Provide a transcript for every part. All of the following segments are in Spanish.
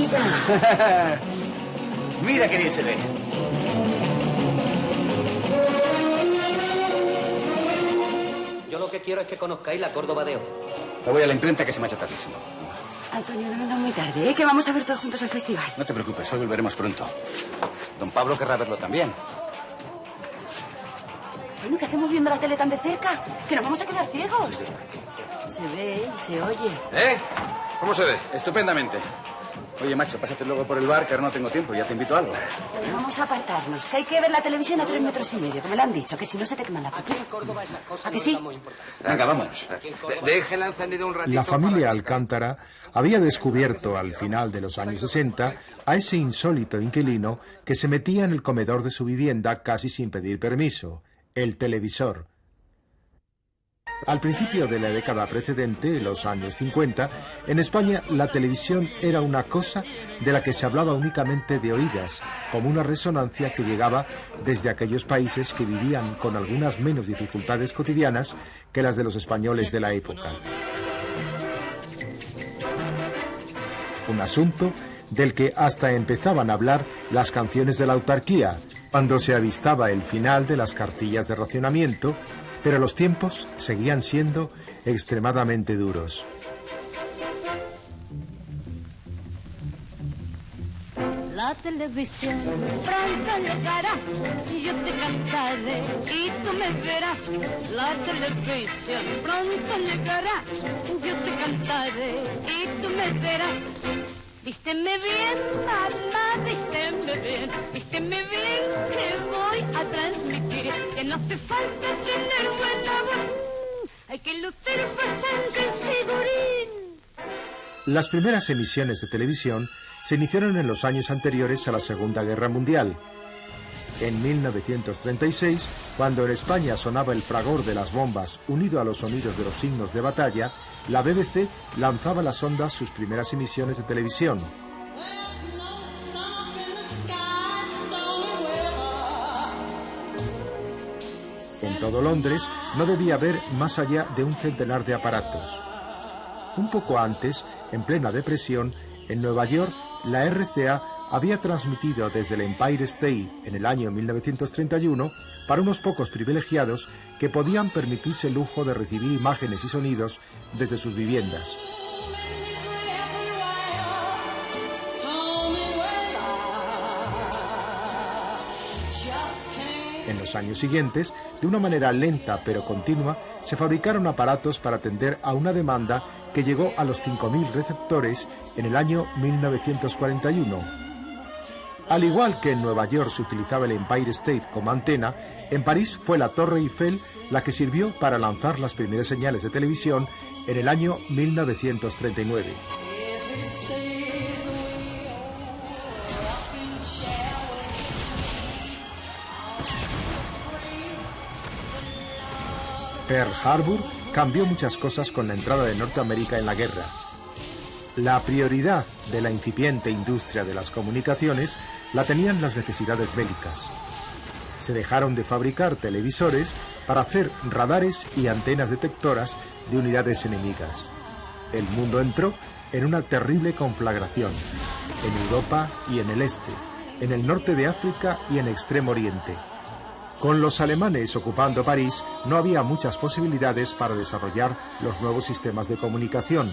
vida! Mira qué bien se ve. Yo lo que quiero es que conozcáis la Córdoba de hoy. Me voy a la imprenta que se me ha hecho tardísimo. Antonio, no vengas muy tarde, ¿eh? Que vamos a ver todos juntos el festival. No te preocupes, hoy volveremos pronto. Don Pablo querrá verlo también. Bueno, ¿qué hacemos viendo la tele tan de cerca? Que nos vamos a quedar ciegos. Se ve y se oye. ¿Eh? ¿Cómo se ve? Estupendamente. Oye, macho, pásate luego por el bar, que ahora no tengo tiempo. Ya te invito a algo. Pues vamos a apartarnos, que hay que ver la televisión a 3,5 metros, que me lo han dicho, que si no se te queman la pupila. ¿A que sí? Venga, vamos. Déjela encendido un ratito. La familia Alcántara había descubierto al final de los años 60 a ese insólito inquilino que se metía en el comedor de su vivienda casi sin pedir permiso, el televisor. Al principio de la década precedente, los años 50, en España la televisión era una cosa de la que se hablaba únicamente de oídas, como una resonancia que llegaba desde aquellos países que vivían con algunas menos dificultades cotidianas que las de los españoles de la época. Un asunto del que hasta empezaban a hablar las canciones de la autarquía, cuando se avistaba el final de las cartillas de racionamiento, pero los tiempos seguían siendo extremadamente duros. La televisión pronto llegará y yo te cantaré y tú me verás. La televisión pronto llegará, yo te cantaré y tú me verás. Vísteme bien, mamá, vísteme bien, que voy a transmitir, que no hace falta tener buena voz, hay que lucir bastante figurín. Las primeras emisiones de televisión se iniciaron en los años anteriores a la Segunda Guerra Mundial. En 1936, cuando en España sonaba el fragor de las bombas unido a los sonidos de los signos de batalla, la BBC lanzaba a las ondas sus primeras emisiones de televisión. En todo Londres no debía haber más allá de un centenar de aparatos. Un poco antes, en plena depresión, en Nueva York, la RCA había transmitido desde el Empire State en el año 1931 para unos pocos privilegiados que podían permitirse el lujo de recibir imágenes y sonidos desde sus viviendas. En los años siguientes, de una manera lenta pero continua, se fabricaron aparatos para atender a una demanda que llegó a los 5.000 receptores en el año 1941. Al igual que en Nueva York se utilizaba el Empire State como antena, en París fue la Torre Eiffel la que sirvió para lanzar las primeras señales de televisión en el año 1939. Pearl Harbor cambió muchas cosas con la entrada de Norteamérica en la guerra. La prioridad de la incipiente industria de las comunicaciones la tenían las necesidades bélicas. Se dejaron de fabricar televisores para hacer radares y antenas detectoras de unidades enemigas. El mundo entró en una terrible conflagración, en Europa y en el este, en el norte de África y en Extremo Oriente. Con los alemanes ocupando París, no había muchas posibilidades para desarrollar los nuevos sistemas de comunicación.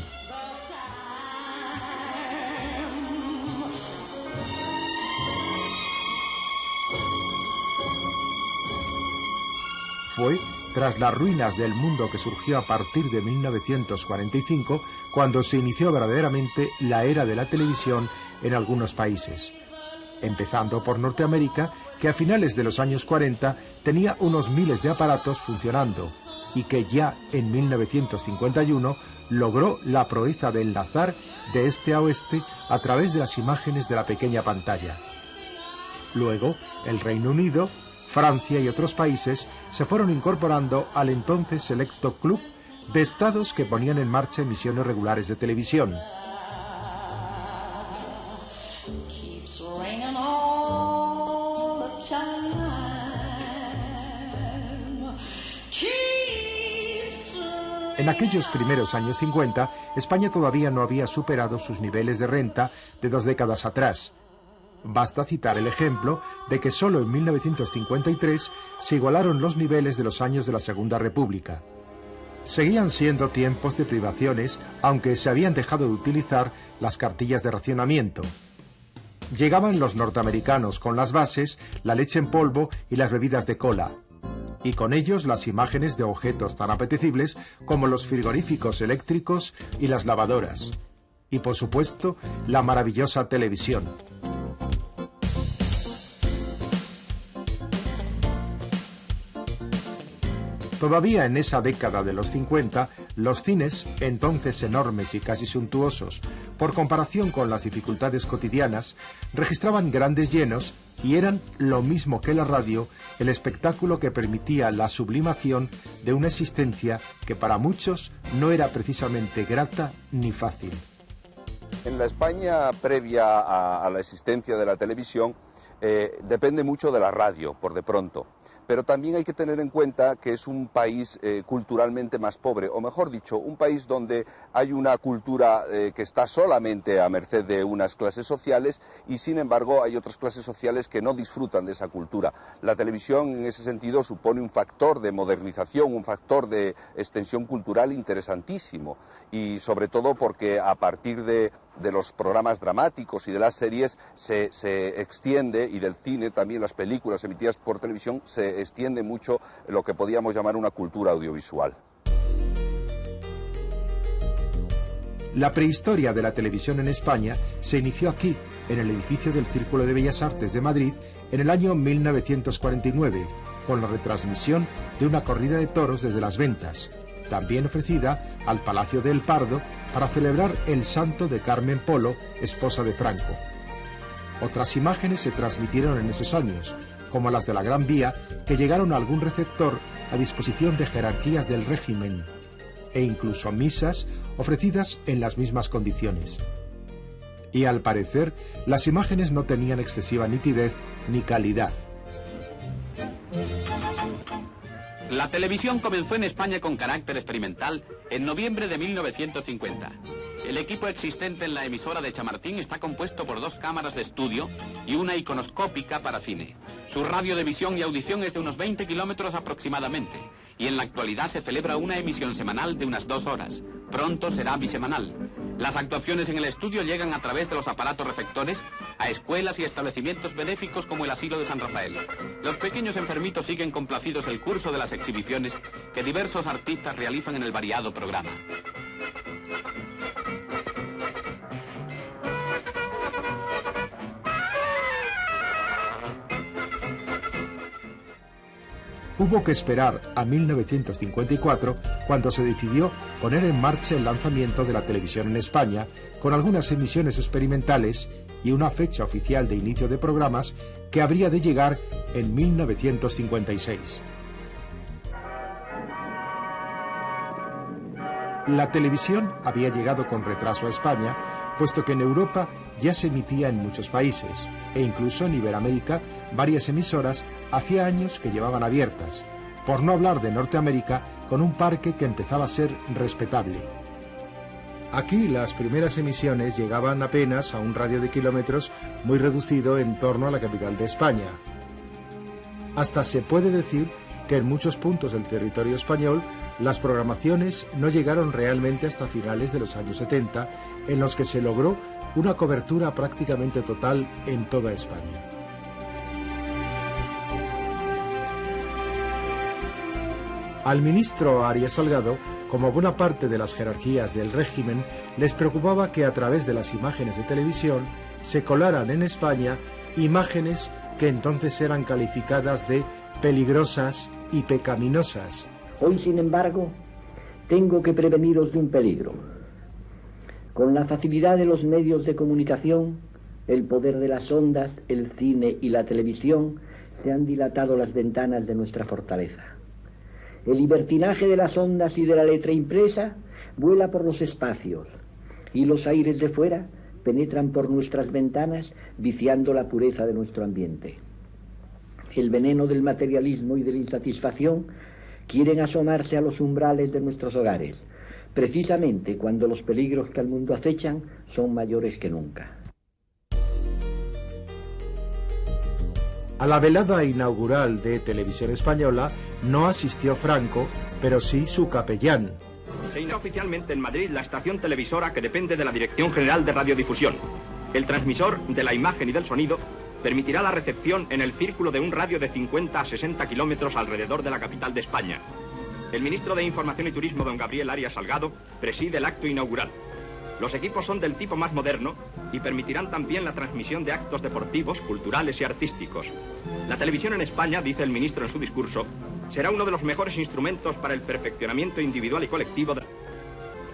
Fue tras las ruinas del mundo que surgió a partir de 1945 cuando se inició verdaderamente la era de la televisión en algunos países. Empezando por Norteamérica, que a finales de los años 40 tenía unos miles de aparatos funcionando y que ya en 1951 logró la proeza de enlazar de este a oeste a través de las imágenes de la pequeña pantalla. Luego, el Reino Unido, Francia y otros países se fueron incorporando al entonces selecto club de estados que ponían en marcha emisiones regulares de televisión. En aquellos primeros años 50, España todavía no había superado sus niveles de renta de 2 décadas atrás. Basta citar el ejemplo de que solo en 1953 se igualaron los niveles de los años de la Segunda República. Seguían siendo tiempos de privaciones, aunque se habían dejado de utilizar las cartillas de racionamiento. Llegaban los norteamericanos con las bases, la leche en polvo y las bebidas de cola. Y con ellos las imágenes de objetos tan apetecibles como los frigoríficos eléctricos y las lavadoras. Y por supuesto, la maravillosa televisión. Todavía en esa década de los 50, los cines, entonces enormes y casi suntuosos, por comparación con las dificultades cotidianas, registraban grandes llenos y eran, lo mismo que la radio, el espectáculo que permitía la sublimación de una existencia que para muchos no era precisamente grata ni fácil. En la España previa a la existencia de la televisión depende mucho de la radio, por de pronto. Pero también hay que tener en cuenta que es un país culturalmente más pobre, o mejor dicho, un país donde hay una cultura que está solamente a merced de unas clases sociales y sin embargo hay otras clases sociales que no disfrutan de esa cultura. La televisión en ese sentido supone un factor de modernización, un factor de extensión cultural interesantísimo y sobre todo porque a partir de los programas dramáticos y de las series se extiende, y del cine también, las películas emitidas por televisión, se extiende mucho lo que podíamos llamar una cultura audiovisual. La prehistoria de la televisión en España se inició aquí, en el edificio del Círculo de Bellas Artes de Madrid, en el año 1949, con la retransmisión de una corrida de toros desde las Ventas, también ofrecida al Palacio del Pardo para celebrar el santo de Carmen Polo, esposa de Franco. Otras imágenes se transmitieron en esos años, como las de la Gran Vía, que llegaron a algún receptor a disposición de jerarquías del régimen, e incluso misas ofrecidas en las mismas condiciones. Y al parecer, las imágenes no tenían excesiva nitidez ni calidad. La televisión comenzó en España con carácter experimental en noviembre de 1950. El equipo existente en la emisora de Chamartín está compuesto por 2 cámaras de estudio y una iconoscópica para cine. Su radio de visión y audición es de unos 20 kilómetros aproximadamente, y en la actualidad se celebra una emisión semanal de unas 2 horas. Pronto será bisemanal. Las actuaciones en el estudio llegan a través de los aparatos reflectores a escuelas y establecimientos benéficos como el Asilo de San Rafael. Los pequeños enfermitos siguen complacidos el curso de las exhibiciones que diversos artistas realizan en el variado programa. Hubo que esperar a 1954 cuando se decidió poner en marcha el lanzamiento de la televisión en España, con algunas emisiones experimentales y una fecha oficial de inicio de programas que habría de llegar en 1956. La televisión había llegado con retraso a España, puesto que en Europa ya se emitía en muchos países, e incluso en Iberoamérica varias emisoras hacía años que llevaban abiertas, por no hablar de Norteamérica, con un parque que empezaba a ser respetable. Aquí las primeras emisiones llegaban apenas a un radio de kilómetros muy reducido en torno a la capital de España. Hasta se puede decir que en muchos puntos del territorio español las programaciones no llegaron realmente hasta finales de los años 70, en los que se logró una cobertura prácticamente total en toda España. Al ministro Arias Salgado, como buena parte de las jerarquías del régimen, les preocupaba que a través de las imágenes de televisión se colaran en España imágenes que entonces eran calificadas de peligrosas y pecaminosas. Hoy, sin embargo, tengo que preveniros de un peligro. Con la facilidad de los medios de comunicación, el poder de las ondas, el cine y la televisión, se han dilatado las ventanas de nuestra fortaleza. El libertinaje de las ondas y de la letra impresa vuela por los espacios, y los aires de fuera penetran por nuestras ventanas, viciando la pureza de nuestro ambiente. El veneno del materialismo y de la insatisfacción quieren asomarse a los umbrales de nuestros hogares, precisamente cuando los peligros que al mundo acechan son mayores que nunca. A la velada inaugural de Televisión Española no asistió Franco, pero sí su capellán. Se inaugura oficialmente en Madrid la estación televisora que depende de la Dirección General de Radiodifusión. El transmisor de la imagen y del sonido permitirá la recepción en el círculo de un radio de 50 a 60 kilómetros alrededor de la capital de España. El ministro de Información y Turismo, don Gabriel Arias Salgado, preside el acto inaugural. Los equipos son del tipo más moderno y permitirán también la transmisión de actos deportivos, culturales y artísticos. La televisión en España, dice el ministro en su discurso, será uno de los mejores instrumentos para el perfeccionamiento individual y colectivo.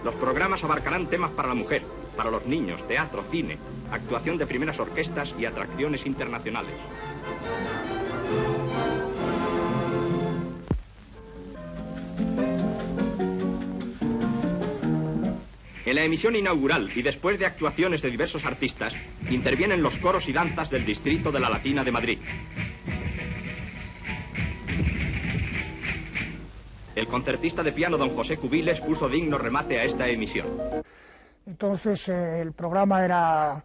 Los programas abarcarán temas para la mujer, para los niños, teatro, cine, actuación de primeras orquestas y atracciones internacionales. En la emisión inaugural y después de actuaciones de diversos artistas, intervienen los coros y danzas del distrito de la Latina de Madrid. El concertista de piano don José Cubiles puso digno remate a esta emisión. Entonces el programa era,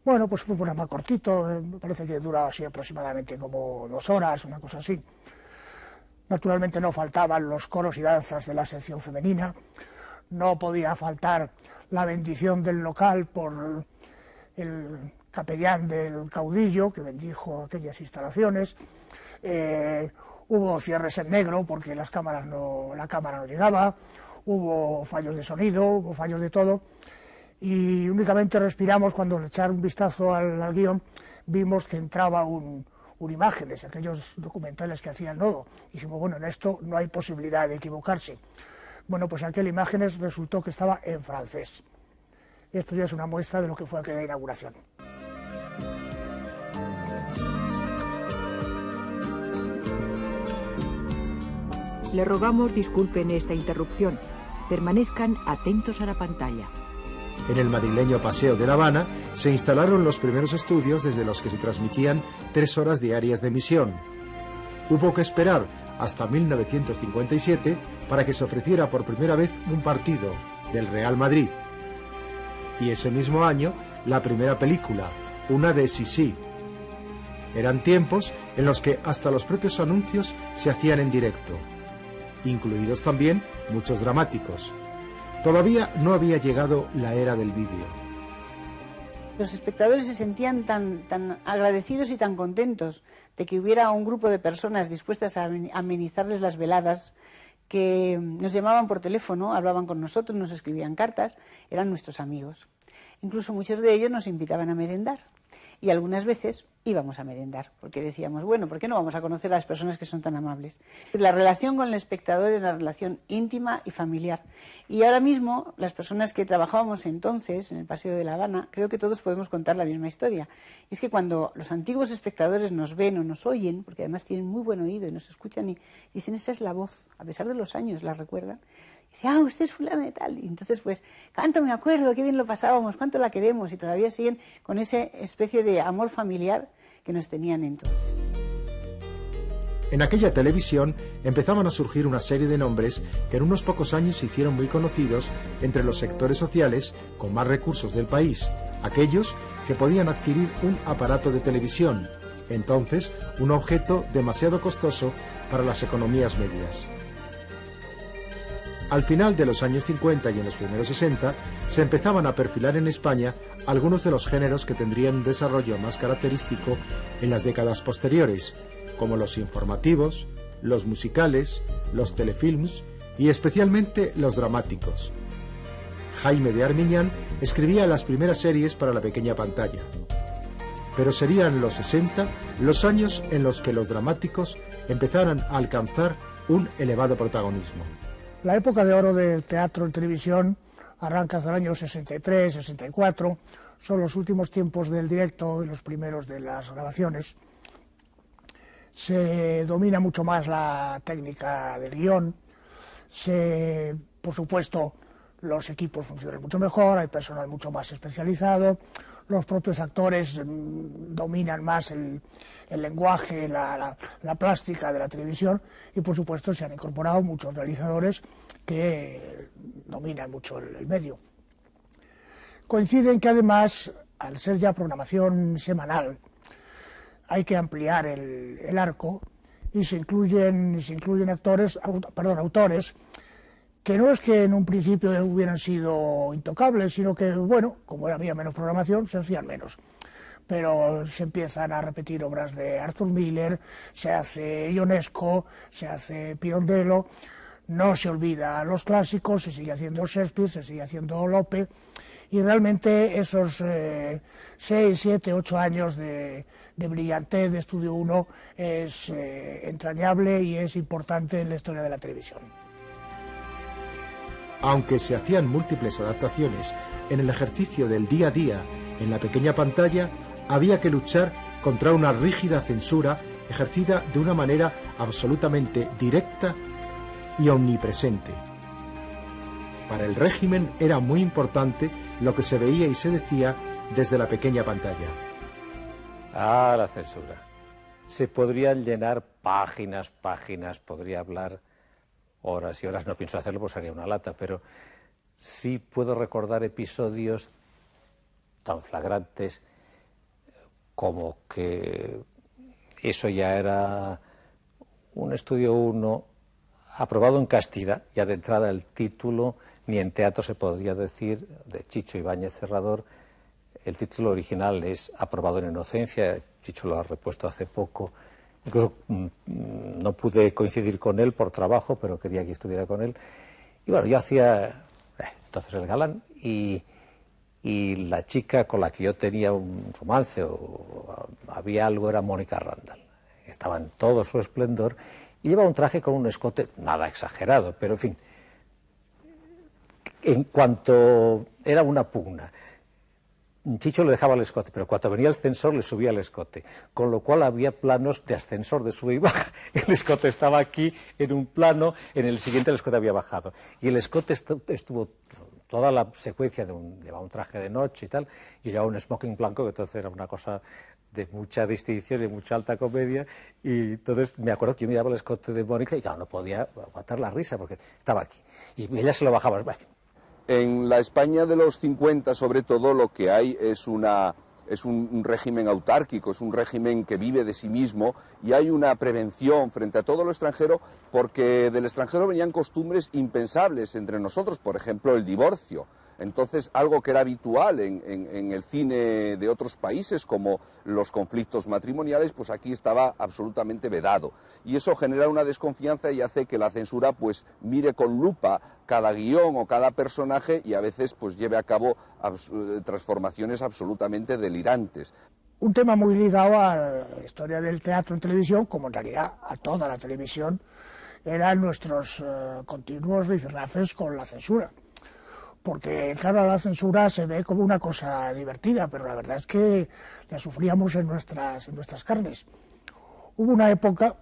bueno, pues fue un programa cortito, me parece que duraba así aproximadamente como 2 horas, una cosa así. Naturalmente no faltaban los coros y danzas de la sección femenina. No podía faltar la bendición del local por el capellán del caudillo que bendijo aquellas instalaciones. Hubo cierres en negro porque la cámara no llegaba, hubo fallos de sonido, hubo fallos de todo y únicamente respiramos cuando al echar un vistazo al guión vimos que entraba un imágenes, aquellos documentales que hacía el Nodo. Y dijimos, bueno, en esto no hay posibilidad de equivocarse. Bueno, pues aquel imágenes resultó que estaba en francés. Esto ya es una muestra de lo que fue aquella inauguración. Le rogamos disculpen esta interrupción. Permanezcan atentos a la pantalla. En el madrileño Paseo de La Habana se instalaron los primeros estudios desde los que se transmitían 3 horas diarias de emisión. Hubo que esperar hasta 1957 para que se ofreciera por primera vez un partido del Real Madrid. Y ese mismo año, la primera película, una de Sissi. Eran tiempos en los que hasta los propios anuncios se hacían en directo, incluidos también muchos dramáticos. Todavía no había llegado la era del vídeo. Los espectadores se sentían tan agradecidos y tan contentos de que hubiera un grupo de personas dispuestas a amenizarles las veladas, que nos llamaban por teléfono, hablaban con nosotros, nos escribían cartas, eran nuestros amigos. Incluso muchos de ellos nos invitaban a merendar. Y algunas veces íbamos a merendar, porque decíamos, bueno, ¿por qué no vamos a conocer a las personas que son tan amables? La relación con el espectador era una relación íntima y familiar. Y ahora mismo, las personas que trabajábamos entonces en el Paseo de La Habana, creo que todos podemos contar la misma historia. Y es que cuando los antiguos espectadores nos ven o nos oyen, porque además tienen muy buen oído y nos escuchan y dicen, esa es la voz, a pesar de los años la recuerdan, dice, ah, usted es fulana de tal. Y entonces, pues, cuánto me acuerdo, qué bien lo pasábamos, cuánto la queremos. Y todavía siguen con esa especie de amor familiar que nos tenían entonces. En aquella televisión empezaban a surgir una serie de nombres que en unos pocos años se hicieron muy conocidos entre los sectores sociales con más recursos del país, aquellos que podían adquirir un aparato de televisión, entonces un objeto demasiado costoso para las economías medias. Al final de los años 50 y en los primeros 60 se empezaban a perfilar en España algunos de los géneros que tendrían un desarrollo más característico en las décadas posteriores, como los informativos, los musicales, los telefilms y especialmente los dramáticos. Jaime de Armiñán escribía las primeras series para la pequeña pantalla. Pero serían los 60 los años en los que los dramáticos empezaran a alcanzar un elevado protagonismo. La época de oro del teatro en televisión arranca hacia el año 63, 64, son los últimos tiempos del directo y los primeros de las grabaciones. Se domina mucho más la técnica del guión, por supuesto, los equipos funcionan mucho mejor, hay personal mucho más especializado, los propios actores dominan más el lenguaje, la plástica de la televisión, y por supuesto se han incorporado muchos realizadores que dominan mucho el medio. Coinciden que además, al ser ya programación semanal, hay que ampliar el arco y se incluyen autores que no es que en un principio hubieran sido intocables, sino que, bueno, como había menos programación, se hacían menos. Pero se empiezan a repetir obras de Arthur Miller, se hace Ionesco, se hace Pirandello, no se olvida los clásicos, se sigue haciendo Shakespeare, se sigue haciendo Lope, y realmente esos 6, 7, 8 años de brillantez de Estudio 1 es entrañable y es importante en la historia de la televisión. Aunque se hacían múltiples adaptaciones en el ejercicio del día a día en la pequeña pantalla, había que luchar contra una rígida censura ejercida de una manera absolutamente directa y omnipresente. Para el régimen era muy importante lo que se veía y se decía desde la pequeña pantalla. Ah, la censura. Se podrían llenar páginas, podría hablar horas y horas. No pienso hacerlo, pues sería una lata, pero sí puedo recordar episodios tan flagrantes como que eso ya era un Estudio 1 aprobado en castidad, ya de entrada el título, ni en teatro se podía decir, de Chicho Ibáñez Serrador. El título original es Aprobado en inocencia, Chicho lo ha repuesto hace poco. Incluso no pude coincidir con él por trabajo, pero quería que estuviera con él. Y bueno, yo hacía entonces el galán, y la chica con la que yo tenía un romance o había algo era Mónica Randall. Estaba en todo su esplendor y llevaba un traje con un escote nada exagerado, pero en fin, en cuanto era una pugna, Chicho le dejaba el escote, pero cuando venía el censor le subía el escote, con lo cual había planos de ascensor de sube y baja. El escote estaba aquí en un plano, en el siguiente el escote había bajado, y el escote estuvo toda la secuencia llevaba un traje de noche y tal, y llevaba un smoking blanco, que entonces era una cosa de mucha distinción y mucha alta comedia, y entonces me acuerdo que yo miraba el escote de Mónica y claro, no podía aguantar la risa porque estaba aquí, y ella se lo bajaba. En la España de los 50, sobre todo, lo que hay es un régimen autárquico, es un régimen que vive de sí mismo, y hay una prevención frente a todo lo extranjero, porque del extranjero venían costumbres impensables entre nosotros, por ejemplo, el divorcio. Entonces, algo que era habitual en el cine de otros países, como los conflictos matrimoniales, pues aquí estaba absolutamente vedado. Y eso genera una desconfianza y hace que la censura pues mire con lupa cada guión o cada personaje y a veces pues lleve a cabo transformaciones absolutamente delirantes. Un tema muy ligado a la historia del teatro en televisión, como en realidad a toda la televisión, eran nuestros continuos rifirrafes con la censura. Porque, claro, la censura se ve como una cosa divertida, pero la verdad es que la sufríamos en nuestras carnes. Hubo una época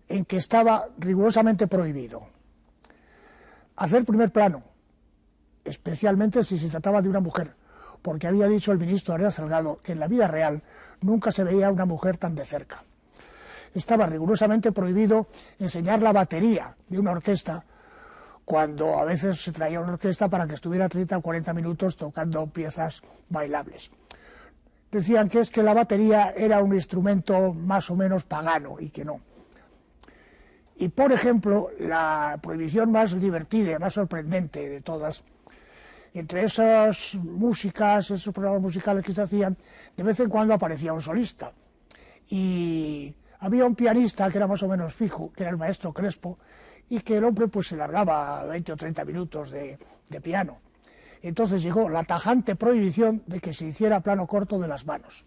en que estaba rigurosamente prohibido hacer primer plano, especialmente si se trataba de una mujer, porque había dicho el ministro Arias Salgado que en la vida real nunca se veía a una mujer tan de cerca. Estaba rigurosamente prohibido enseñar la batería de una orquesta, cuando a veces se traía una orquesta para que estuviera 30 o 40 minutos tocando piezas bailables. Decían que es que la batería era un instrumento más o menos pagano y que no. Y, por ejemplo, la prohibición más divertida y más sorprendente de todas, entre esas músicas, esos programas musicales que se hacían, de vez en cuando aparecía un solista. Y había un pianista que era más o menos fijo, que era el maestro Crespo, y que el hombre pues se largaba 20 o 30 minutos de piano. Entonces llegó la tajante prohibición de que se hiciera plano corto de las manos.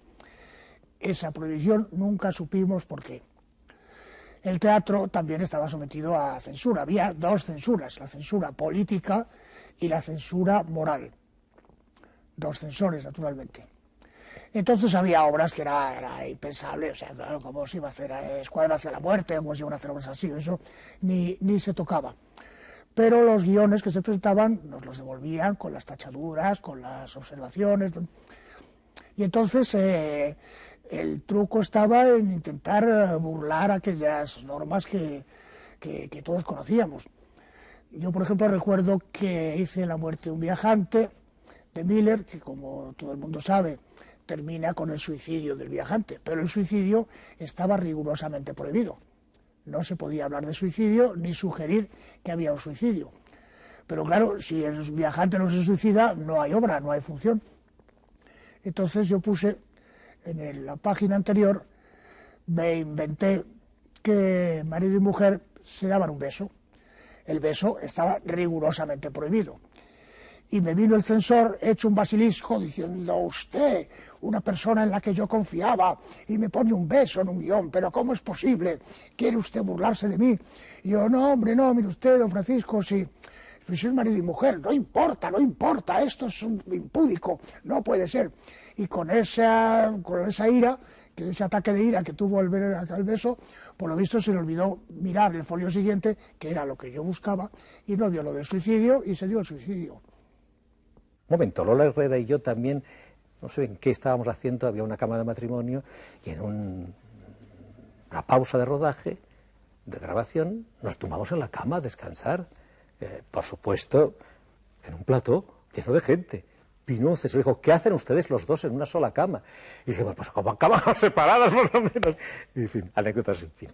Esa prohibición nunca supimos por qué. El teatro también estaba sometido a censura. Había dos censuras, la censura política y la censura moral. Dos censores, naturalmente. Entonces había obras que era impensable, o sea, claro, cómo se iba a hacer Escuadra hacia la muerte, cómo se iban a hacer obras así, eso ni se tocaba. pero los guiones que se presentaban nos los devolvían con las tachaduras, con las observaciones. Y entonces el truco estaba en intentar burlar aquellas normas que todos conocíamos. Yo, por ejemplo, recuerdo que hice La muerte de un viajante, de Miller, que como todo el mundo sabe, termina con el suicidio del viajante, pero el suicidio estaba rigurosamente prohibido. No se podía hablar de suicidio ni sugerir que había un suicidio. Pero claro, si el viajante no se suicida, no hay obra, no hay función. Entonces yo puse en la página anterior, me inventé que marido y mujer se daban un beso. El beso estaba rigurosamente prohibido. Y me vino el censor hecho un basilisco diciendo: usted, una persona en la que yo confiaba, y me pone un beso en un guión, pero ¿cómo es posible? ¿Quiere usted burlarse de mí? Y yo: no, hombre, no, mire usted, don Francisco, si es marido y mujer, no importa, esto es un impúdico, no puede ser. Y con esa ira, ese ataque de ira que tuvo al ver el beso, por lo visto se le olvidó mirar el folio siguiente, que era lo que yo buscaba, y no vio lo del suicidio, y se dio el suicidio. Un momento, Lola Herrera y yo también, no sé en qué estábamos haciendo, había una cama de matrimonio, y en una pausa de rodaje, de grabación, nos tumbamos en la cama a descansar. Por supuesto, en un plató lleno de gente. Vino un censor y dijo: ¿qué hacen ustedes los dos en una sola cama? Y dije: pues como camas separadas por lo menos. Y en fin, anécdotas sin fin.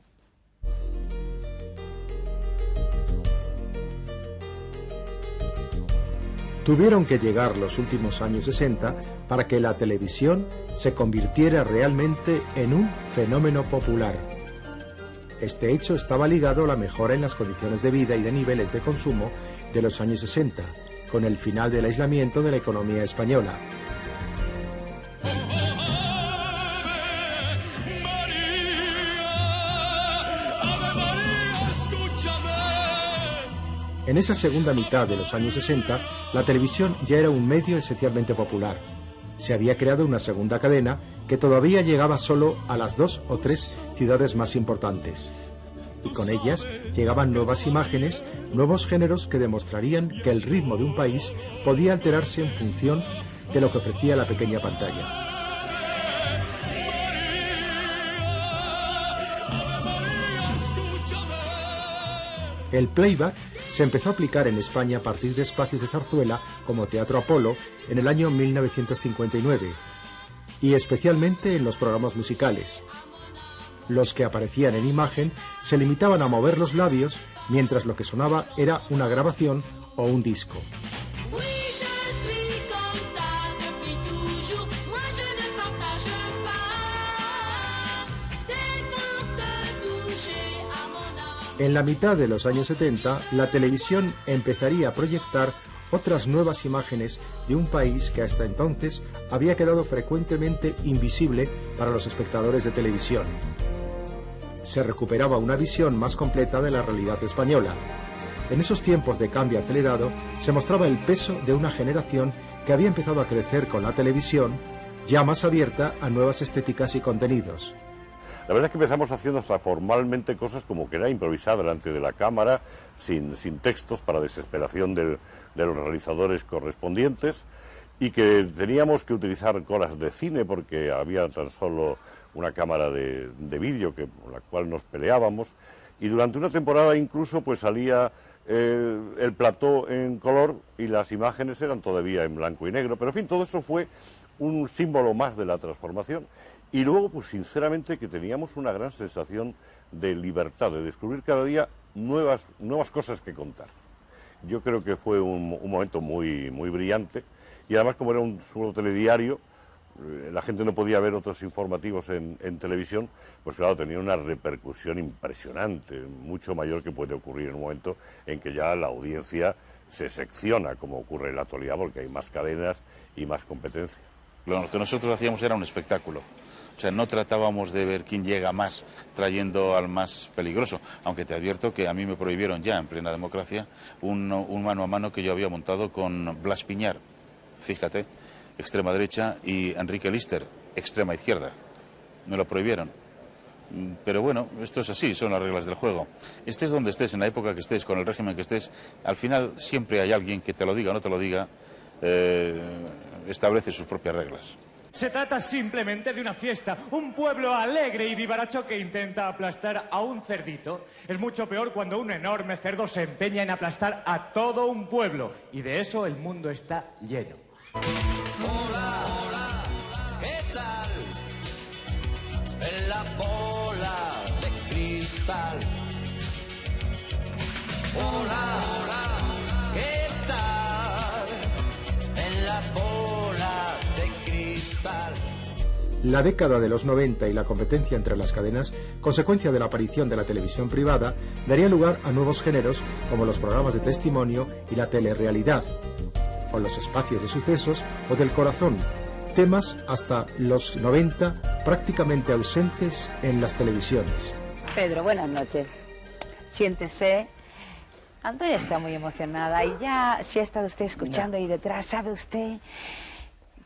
Tuvieron que llegar los últimos años 60 para que la televisión se convirtiera realmente en un fenómeno popular. Este hecho estaba ligado a la mejora en las condiciones de vida y de niveles de consumo de los años 60, con el final del aislamiento de la economía española. En esa segunda mitad de los años 60, la televisión ya era un medio esencialmente popular. Se había creado una segunda cadena que todavía llegaba solo a las 2 o 3 ciudades más importantes. Y con ellas llegaban nuevas imágenes, nuevos géneros que demostrarían que el ritmo de un país podía alterarse en función de lo que ofrecía la pequeña pantalla. El playback se empezó a aplicar en España a partir de espacios de zarzuela como Teatro Apolo en el año 1959, y especialmente en los programas musicales. Los que aparecían en imagen se limitaban a mover los labios, mientras lo que sonaba era una grabación o un disco. En la mitad de los años 70, la televisión empezaría a proyectar otras nuevas imágenes de un país que hasta entonces había quedado frecuentemente invisible para los espectadores de televisión. Se recuperaba una visión más completa de la realidad española. En esos tiempos de cambio acelerado se mostraba el peso de una generación que había empezado a crecer con la televisión, ya más abierta a nuevas estéticas y contenidos. La verdad es que empezamos haciendo hasta formalmente cosas como que era improvisar delante de la cámara, sin textos, para desesperación de los realizadores correspondientes, y que teníamos que utilizar colas de cine porque había tan solo una cámara de vídeo con la cual nos peleábamos, y durante una temporada incluso pues salía el plató en color y las imágenes eran todavía en blanco y negro, pero en fin, todo eso fue un símbolo más de la transformación. Y luego, pues sinceramente, que teníamos una gran sensación de libertad, de descubrir cada día nuevas cosas que contar. Yo creo que fue un momento muy brillante, y además como era un solo telediario, la gente no podía ver otros informativos en televisión, pues claro, tenía una repercusión impresionante, mucho mayor que puede ocurrir en un momento en que ya la audiencia se secciona, como ocurre en la actualidad, porque hay más cadenas y más competencia. Lo que nosotros hacíamos era un espectáculo. O sea, no tratábamos de ver quién llega más trayendo al más peligroso, aunque te advierto que a mí me prohibieron ya en plena democracia un mano a mano que yo había montado con Blas Piñar, fíjate, extrema derecha, y Enrique Lister, extrema izquierda. Me lo prohibieron. Pero bueno, esto es así, son las reglas del juego. Estés donde estés, en la época que estés, con el régimen que estés, al final siempre hay alguien que te lo diga o no te lo diga, establece sus propias reglas. Se trata simplemente de una fiesta, un pueblo alegre y vivaracho que intenta aplastar a un cerdito. Es mucho peor cuando un enorme cerdo se empeña en aplastar a todo un pueblo. Y de eso el mundo está lleno. Hola, hola, ¿qué tal? En la bola de cristal. Hola, hola, ¿qué tal? En la bola de cristal. La década de los 90 y la competencia entre las cadenas, consecuencia de la aparición de la televisión privada, daría lugar a nuevos géneros como los programas de testimonio y la telerrealidad, o los espacios de sucesos o del corazón, temas hasta los 90 prácticamente ausentes en las televisiones. Pedro, buenas noches. Siéntese. Antonia está muy emocionada y ya, si ha estado usted escuchando ahí detrás, sabe usted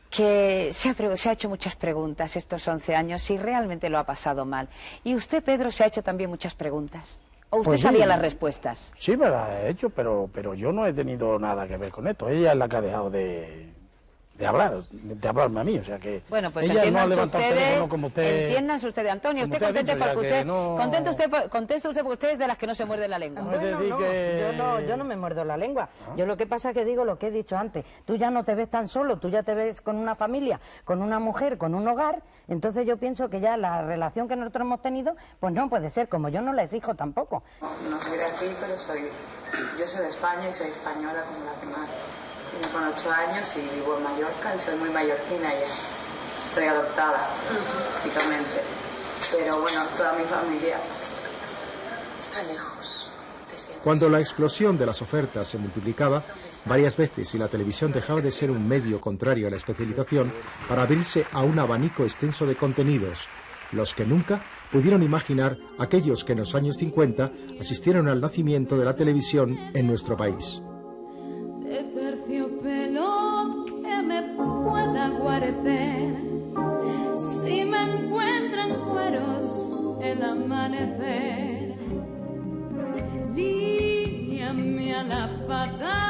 que se ha hecho muchas preguntas estos 11 años y realmente lo ha pasado mal. Y usted, Pedro, se ha hecho también muchas preguntas. ¿O usted Pues sí, sabía las respuestas? Sí, me las he hecho, pero yo no he tenido nada que ver con esto. Ella es la que ha dejado de hablarme a mí, o sea que Bueno, pues ella no ha entiéndanse levantado el ustedes, teléfono como usted. entiéndanse ustedes, Antonio, como usted usted ha contente dicho, porque ya que usted, no- conteste usted porque usted es de las que no se muerde la lengua. Bueno, no, yo no me muerdo la lengua. Yo lo que pasa es que digo lo que he dicho antes. Tú ya no te ves tan solo, tú ya te ves con una familia, con una mujer, con un hogar. Entonces yo pienso que ya la relación que nosotros hemos tenido, pues no puede ser, como yo no la exijo tampoco. No soy de aquí, pero yo soy de España y soy española como la que más. Vine con 8 años y vivo en Mallorca y soy muy mallorquina ya. Estoy adoptada, prácticamente. Pero bueno, toda mi familia está lejos. Cuando la explosión de las ofertas se multiplicaba varias veces y la televisión dejaba de ser un medio contrario a la especialización para abrirse a un abanico extenso de contenidos, los que nunca pudieron imaginar aquellos que en los años 50 asistieron al nacimiento de la televisión en nuestro país. De terciopelo que me pueda guarecer, si me encuentran cueros el amanecer, líñame a la patada.